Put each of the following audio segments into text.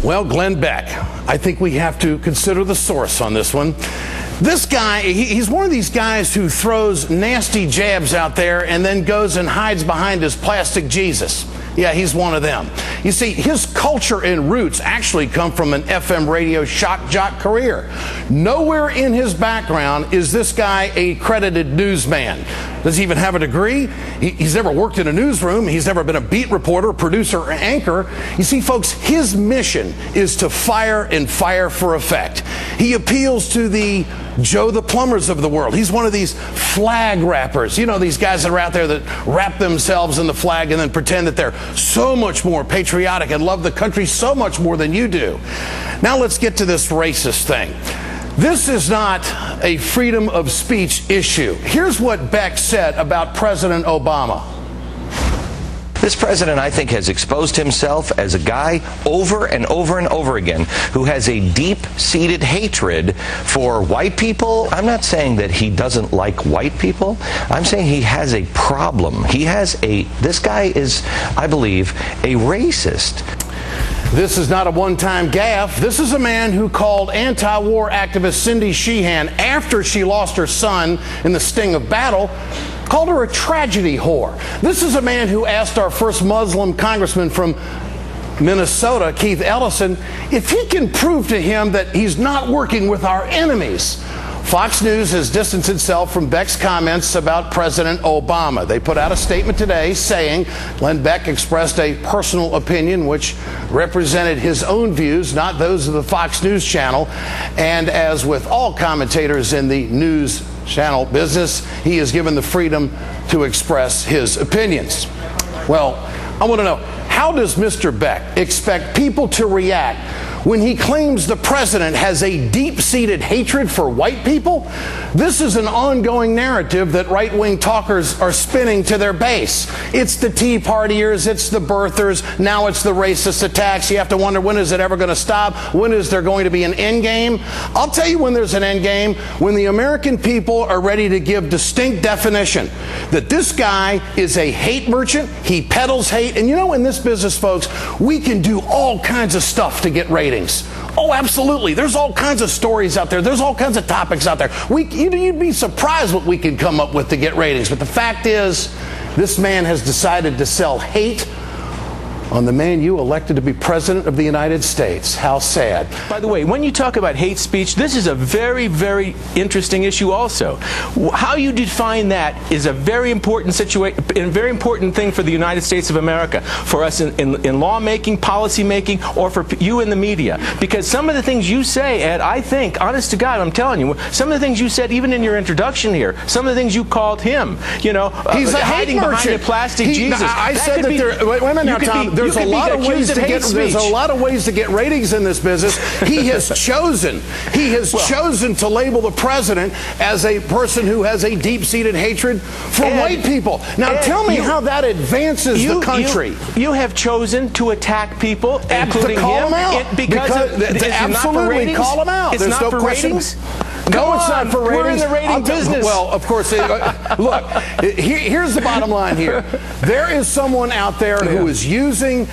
Well, Glenn Beck, I think we have to consider the source on this one. This guy, he's one of these guys who throws nasty jabs out there and then goes and hides behind his plastic Jesus. Yeah, he's one of them. You see, his culture and roots actually come from an FM radio shock jock career. Nowhere in his background is this guy a credited newsman. Does he even have a degree? He's never worked in a newsroom. He's never been a beat reporter, producer, or anchor. You see, folks, his mission is to fire and fire for effect. He appeals to the Joe the Plumbers of the world. He's one of these flag rappers. You know, these guys that are out there that wrap themselves in the flag and then pretend that they're so much more patriotic and love the country so much more than you do. Now let's get to this racist thing. This is not a freedom of speech issue. Here's what Beck said about President Obama. This president, I think, has exposed himself as a guy over and over and over again who has a deep-seated hatred for white people. I'm not saying that he doesn't like white people. I'm saying he has a problem. This guy is, I believe, a racist. This is not a one-time gaffe. This is a man who called anti-war activist Cindy Sheehan, after she lost her son in the sting of battle, called her a tragedy whore. This is a man who asked our first Muslim congressman from Minnesota, Keith Ellison, if he can prove to him that he's not working with our enemies. Fox News has distanced itself from Beck's comments about President Obama. They put out a statement today saying Glenn Beck expressed a personal opinion which represented his own views, not those of the Fox News channel. And as with all commentators in the news channel business, he is given the freedom to express his opinions. Well, I want to know, how does Mr. Beck expect people to react when he claims the president has a deep-seated hatred for white people? This is an ongoing narrative that right-wing talkers are spinning to their base. It's the Tea Partiers, it's the birthers, now it's the racist attacks. You have to wonder, when is it ever going to stop? When is there going to be an end game? I'll tell you when there's an end game: when the American people are ready to give distinct definition that this guy is a hate merchant, he peddles hate. And you know, in this business, folks, we can do all kinds of stuff to get ratings. Oh, absolutely. There's all kinds of stories out there. There's all kinds of topics out there. You'd be surprised what we can come up with to get ratings. But the fact is, this man has decided to sell hate on the man you elected to be president of the United States. How sad. By the way, when you talk about hate speech, this is a very, very interesting issue also. How you define that is a very important situation, a very important thing for the United States of America, for us in lawmaking, policy making, or for you in the media. Because some of the things you say, Ed, I think, honest to God, I'm telling you, some of the things you said even in your introduction here, some of the things you called him, you know, he's a hiding hate behind a plastic Jesus. I said that there, wait a minute now, Tom. There's a lot of ways to get ratings in this business. He has chosen to label the president as a person who has a deep-seated hatred for white people. Now, tell me how that advances the country. You have chosen to attack people, including to call him, them out. because absolutely call them out. It's There's not no for question. ratings. No, it's not for ratings. We're in the rating business. Well, of course. Look, here's the bottom line here. There is someone out there who is using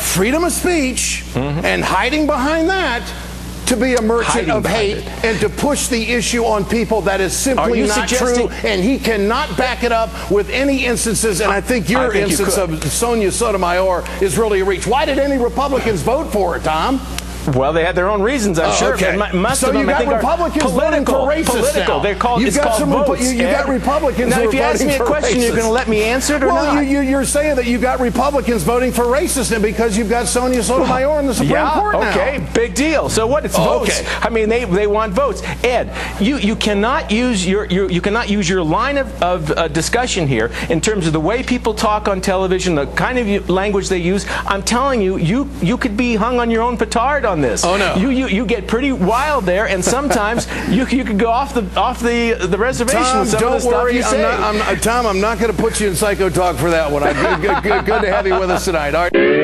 freedom of speech and hiding behind that to be a merchant of hate and to push the issue on people that is simply not true, and he cannot back it up with any instances. And I think your instance of Sonia Sotomayor is really a reach. Why did any Republicans vote for her, Tom? Well, they had their own reasons, I'm sure. Okay. Most so of them, you got I think, Republicans voting for racists now. They're called, you got votes. You got Republicans now, who are if you ask me a question, you're going to let me answer it or not? Well, you're saying that you got Republicans voting for racists because you've got Sonia Sotomayor in the Supreme Court now. Okay, big deal. So what? It's votes. Okay. I mean, they want votes. Ed, you cannot use your line of discussion here in terms of the way people talk on television, the kind of language they use. I'm telling you, you could be hung on your own petard on this. Oh no. You get pretty wild there, and sometimes you could go off the reservation. Tom, with some don't of the worry. stuff you say. Tom, I'm not going to put you in psycho talk for that one. Good to have you with us tonight. All right.